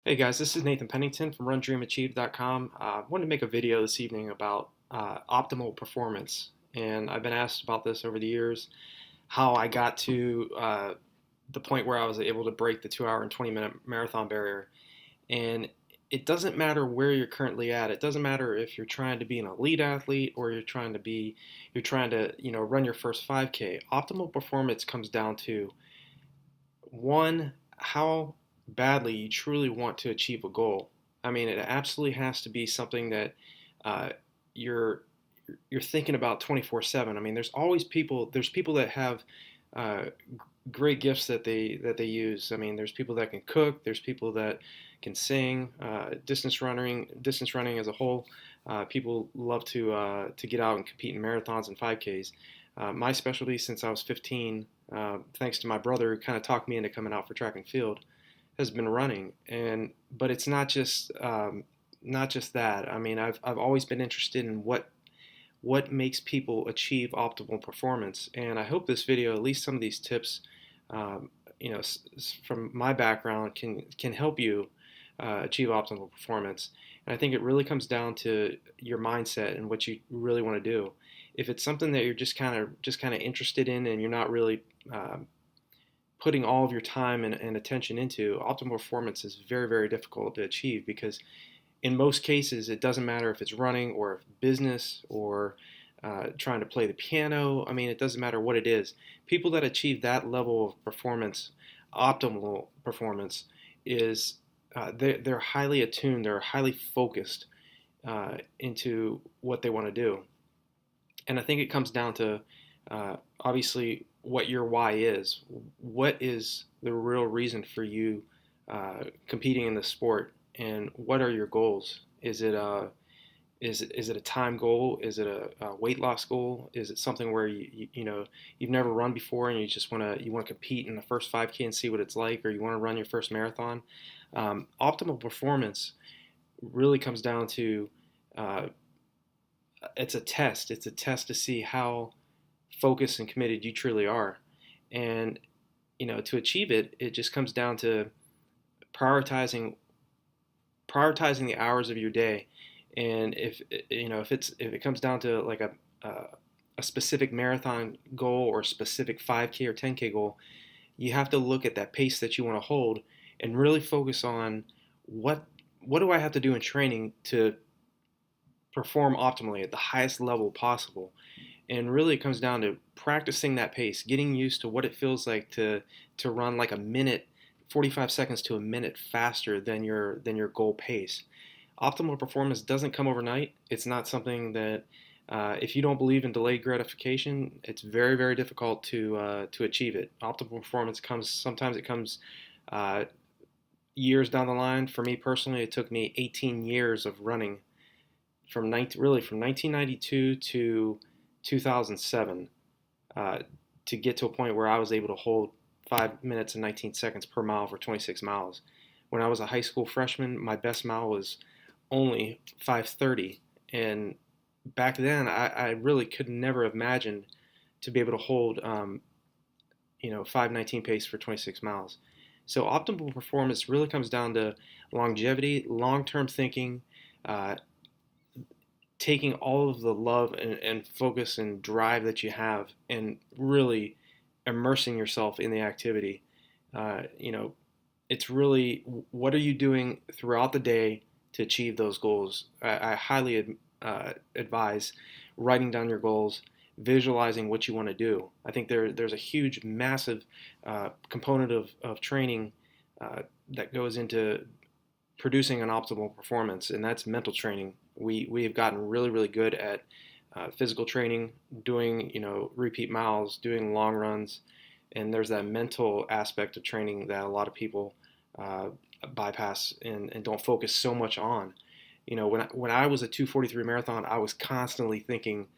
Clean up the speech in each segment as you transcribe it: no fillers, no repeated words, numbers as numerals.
Hey guys, this is Nathan Pennington from RunDreamAchieve.com. I wanted to make a video this evening about optimal performance. And I've been asked about this over the years, how I got to the point where I was able to break the 2 hour and 20-minute marathon barrier. And it doesn't matter where you're currently at. It doesn't matter if you're trying to be an elite athlete or you're trying to run your first 5K. Optimal performance comes down to one, how badly you truly want to achieve a goal. I mean, it absolutely has to be something that uh, you're you're thinking about 24/7. I mean, there's people that have uh, great gifts that they use. I mean, there's people that can cook, there's people that can sing, distance running as a whole. People love to get out and compete in marathons and 5Ks. My specialty since I was 15, thanks to my brother who kind of talked me into coming out for track and field, has been running. But it's not just that. I mean, I've always been interested in what makes people achieve optimal performance. And I hope this video, at least some of these tips, um, from my background, can help you achieve optimal performance. And I think it really comes down to your mindset and what you really want to do. If it's something that you're just kind of interested in, and you're not really putting all of your time and attention into, optimal performance is very, very difficult to achieve because in most cases, it doesn't matter if it's running or business or trying to play the piano. I mean, it doesn't matter what it is. People that achieve that level of performance, optimal performance, is they're highly attuned, they're highly focused into what they want to do. And I think it comes down to obviously what your why is. What is the real reason for you competing in the sport, and what are your goals? Is it a time goal? Is it a weight loss goal? Is it something where you've never run before and you want to compete in the first 5K and see what it's like, or you want to run your first marathon? Optimal performance really comes down to uh, it's a test. It's a test to see how focused and committed you truly are. And to achieve it, it just comes down to prioritizing prioritizing the hours of your day. And if it comes down to like a specific marathon goal or a specific 5K or 10K goal, you have to look at that pace that you want to hold and really focus on what what do I have to do in training to perform optimally at the highest level possible. And really, it comes down to practicing that pace, getting used to what it feels like to run like a minute, 45 seconds to a minute faster than your goal pace. Optimal performance doesn't come overnight. It's not something that if you don't believe in delayed gratification, it's very, very difficult to achieve it. Optimal performance comes sometimes it comes uh, years down the line. For me personally, it took me 18 years of running from 1992 to 2007 uh, to get to a point where I was able to hold 5 minutes and 19 seconds per mile for 26 miles. When I was a high school freshman, my best mile was only 5:30, and back then I really could never have imagined to be able to hold 5:19 pace for 26 miles. So optimal performance really comes down to longevity, long-term thinking, uh, taking all of the love and focus and drive that you have and really immersing yourself in the activity. Uh, you know, it's really what are you doing throughout the day to achieve those goals. I highly advise writing down your goals, visualizing what you want to do. I think there's a huge, massive component of training that goes into producing an optimal performance, and that's mental training. We have gotten really, really good at physical training, doing repeat miles, doing long runs, and there's that mental aspect of training that a lot of people uh, bypass and don't focus so much on. When I was a 2:43 marathon, I was constantly thinking,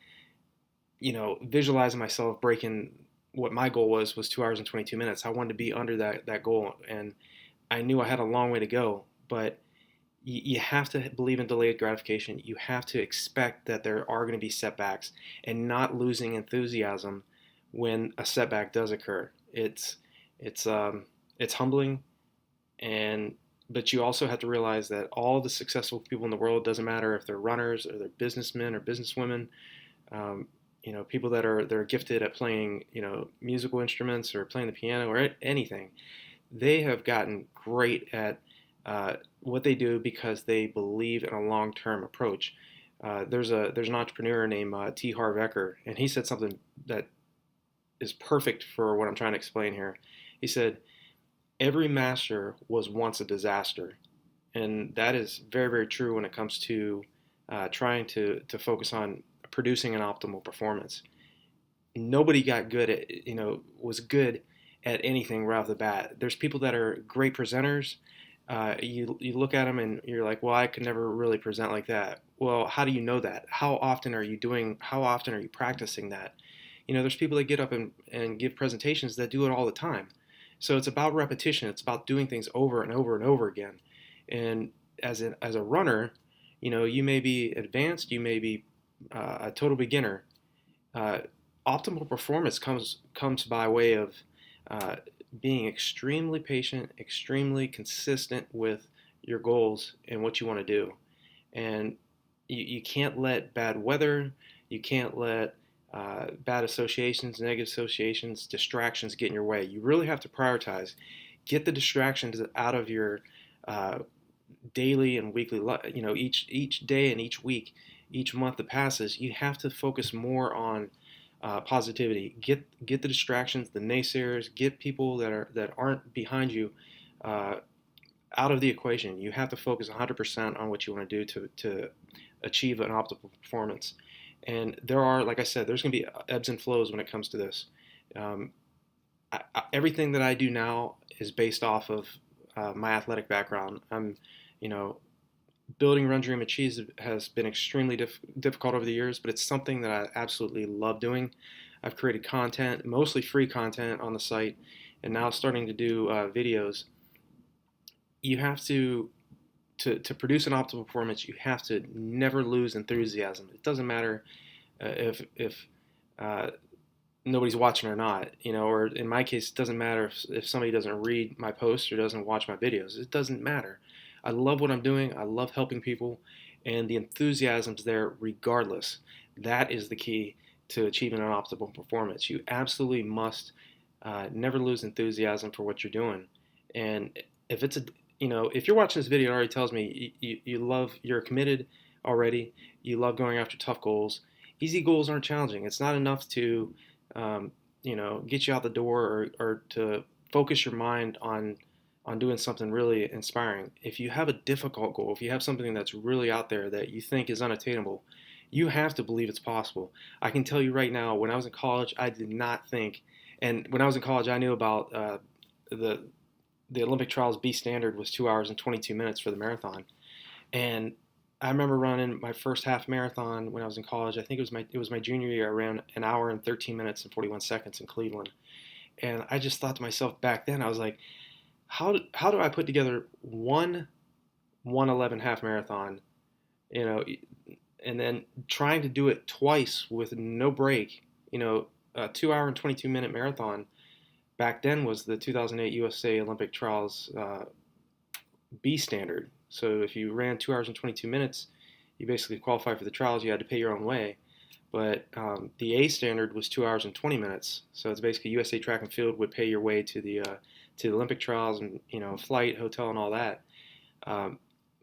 visualizing myself breaking what my goal was 2 hours and 22 minutes. I wanted to be under that goal, and I knew I had a long way to go, but you have to believe in delayed gratification. You have to expect that there are going to be setbacks and not losing enthusiasm when a setback does occur. It's humbling, and but you also have to realize that all the successful people in the world, doesn't matter if they're runners or they're businessmen or businesswomen, um, people that are gifted at playing, musical instruments or playing the piano or anything, they have gotten great at what they do because they believe in a long-term approach. There's an entrepreneur named T. Harv Eker, and he said something that is perfect for what I'm trying to explain here. He said, "Every master was once a disaster," and that is very, very true when it comes to trying to focus on producing an optimal performance. Nobody got good at, was good at anything right off the bat. There's people that are great presenters. You look at them and you're like, well, I could never really present like that. Well, how do you know that? How often are you doing? How often are you practicing that? There's people that get up and give presentations that do it all the time. So it's about repetition. It's about doing things over and over and over again. And as a runner, you may be advanced, you may be a total beginner. Uh, Optimal performance comes by way of uh, being extremely patient, extremely consistent with your goals and what you want to do. And you can't let bad weather, you can't let bad associations, negative associations, distractions get in your way. You really have to prioritize. Get the distractions out of your uh, daily and weekly, each day and each week, each month that passes. You have to focus more on positivity. Get the distractions, the naysayers. Get people that aren't behind you uh, out of the equation. You have to focus 100% on what you want to do to achieve an optimal performance. And there are, like I said, there's going to be ebbs and flows when it comes to this. Um, Everything that I do now is based off of my athletic background. You know, Building RunDreamAchieve has been extremely difficult over the years, but it's something that I absolutely love doing. I've created content, mostly free content on the site, and now starting to do videos. You have to produce an optimal performance. You have to never lose enthusiasm. It doesn't matter if uh, nobody's watching or not, or in my case, it doesn't matter if somebody doesn't read my posts or doesn't watch my videos. It doesn't matter. I love what I'm doing. I love helping people, and the enthusiasm's there regardless. That is the key to achieving an optimal performance. You absolutely must never lose enthusiasm for what you're doing. And if it's if you're watching this video, it already tells me you're committed already. You love going after tough goals. Easy goals aren't challenging. It's not enough to get you out the door or to focus your mind on doing something really inspiring. If you have a difficult goal, if you have something that's really out there that you think is unattainable, you have to believe it's possible. I can tell you right now, when I was in college, I did not think, and when I was in college, I knew about the the Olympic trials B standard was 2 hours and 22 minutes for the marathon, and I remember running my first half marathon when I was in college. I think it was my junior year. I ran an hour and 13 minutes and 41 seconds in Cleveland, and I just thought to myself back then, I was like, how do I put together one 111 half marathon, you know, and then trying to do it twice with no break, a 2 hour and 22-minute marathon back then was the 2008 USA Olympic Trials B standard. So if you ran 2 hours and 22 minutes, you basically qualified for the trials. You had to pay your own way. But the A standard was 2 hours and 20 minutes. So it's basically USA Track and Field would pay your way to the Olympic trials and flight, hotel, and all that.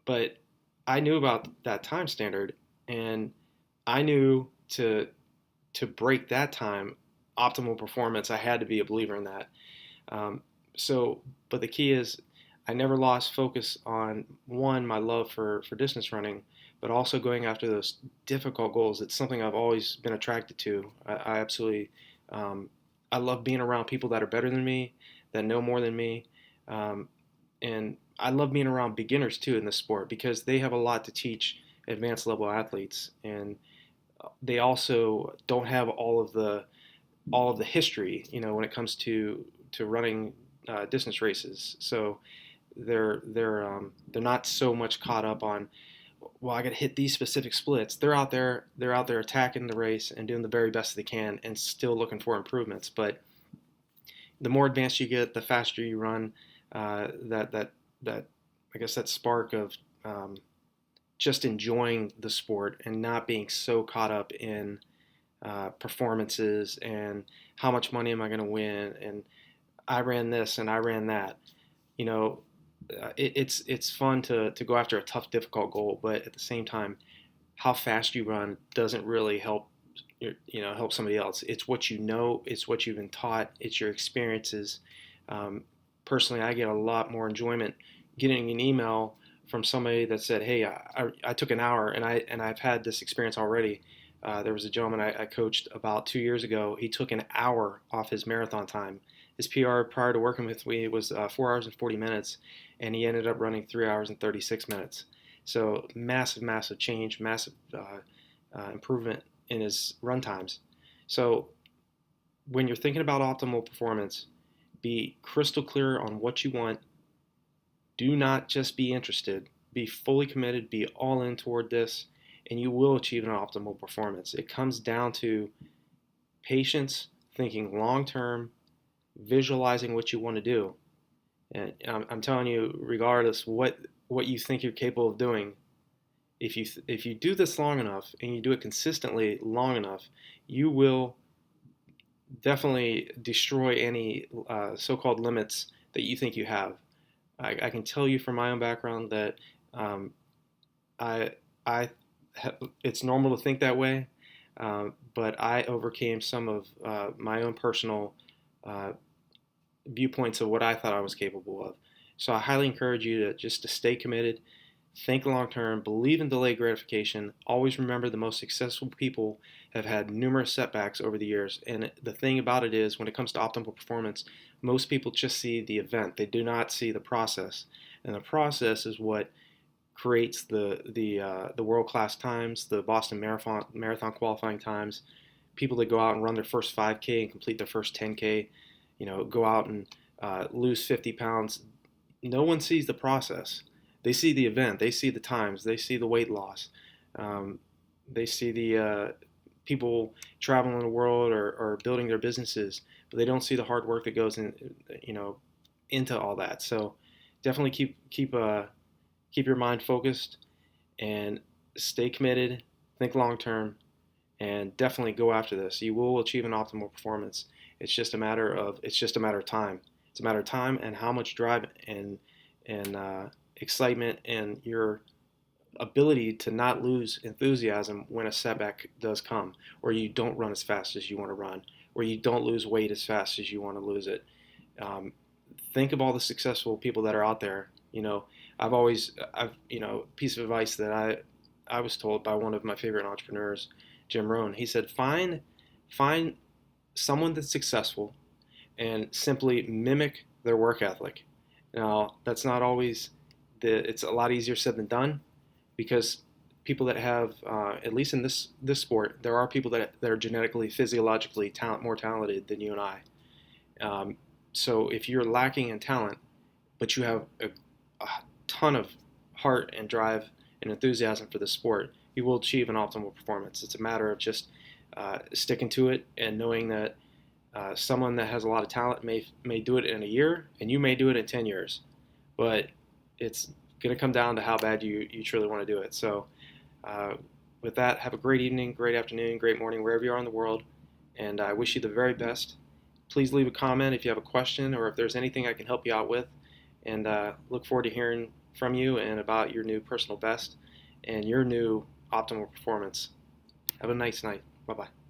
But I knew about that time standard, and I knew to break that time, optimal performance, I had to be a believer in that. Um, but the key is, I never lost focus on one, my love for distance running, but also going after those difficult goals. It's something I've always been attracted to. I absolutely, I love being around people that are better than me, that know more than me, um, and I love being around beginners too in this sport because they have a lot to teach advanced level athletes, and they also don't have all of the history, when it comes to running distance races. So they're not so much caught up on, well, I got to hit these specific splits. They're out there attacking the race and doing the very best they can, and still looking for improvements. But the more advanced you get, the faster you run. That I guess that spark of um, just enjoying the sport and not being so caught up in performances and how much money am I going to win and I ran this and I ran that. You know, it's fun to go after a tough, difficult goal, but at the same time, how fast you run doesn't really help help somebody else. It's what you know, it's what you've been taught, it's your experiences. Um, Personally, I get a lot more enjoyment getting an email from somebody that said, "Hey, I took an hour and I've had this experience already." There was a gentleman I coached about 2 years ago. He took an hour off his marathon time. His PR prior to working with me was 4 hours and 40 minutes, and he ended up running 3 hours and 36 minutes. So massive, massive change, massive improvement in his run times. So when you're thinking about optimal performance, be crystal clear on what you want. Do not just be interested. Be fully committed. Be all in toward this, and you will achieve an optimal performance. It comes down to patience, thinking long term, visualizing what you want to do. And I'm telling you, regardless what you think you're capable of doing, if you do this long enough and you do it consistently long enough, you will definitely destroy any so-called limits that you think you have. I can tell you from my own background that um, I, I, it's normal to think that way, but I overcame some of my own personal uh, viewpoints of what I thought I was capable of. So I highly encourage you to stay committed, think long term, believe in delayed gratification. Always remember the most successful people have had numerous setbacks over the years. And the thing about it is, when it comes to optimal performance, most people just see the event. They do not see the process. And the process is what creates the world class times, the Boston Marathon qualifying times, people that go out and run their first 5K and complete their first 10K, go out and lose 50 pounds. No one sees the process. They see the event, they see the times, they see the weight loss, um, they see the people traveling the world or building their businesses, but they don't see the hard work that goes into all that. So definitely keep your mind focused and stay committed, think long term, and definitely go after this. You will achieve an optimal performance. It's just a matter of time. It's a matter of time and how much drive and excitement and your ability to not lose enthusiasm when a setback does come, or you don't run as fast as you want to run, or you don't lose weight as fast as you want to lose it. Um, think of all the successful people that are out there. Piece of advice that I was told by one of my favorite entrepreneurs, Jim Rohn. He said, find someone that's successful and simply mimic their work ethic. Now, that's not always it's a lot easier said than done, because people that have, at least in this sport, there are people that are genetically, physiologically more talented than you and I. So if you're lacking in talent, but you have a ton of heart and drive and enthusiasm for the sport, you will achieve an optimal performance. It's a matter of just sticking to it and knowing that someone that has a lot of talent may do it in a year, and you may do it in 10 years. But it's going to come down to how bad you truly want to do it. So uh, with that, have a great evening, great afternoon, great morning, wherever you are in the world, and I wish you the very best. Please leave a comment if you have a question or if there's anything I can help you out with, and look forward to hearing from you and about your new personal best and your new optimal performance. Have a nice night. Bye-bye.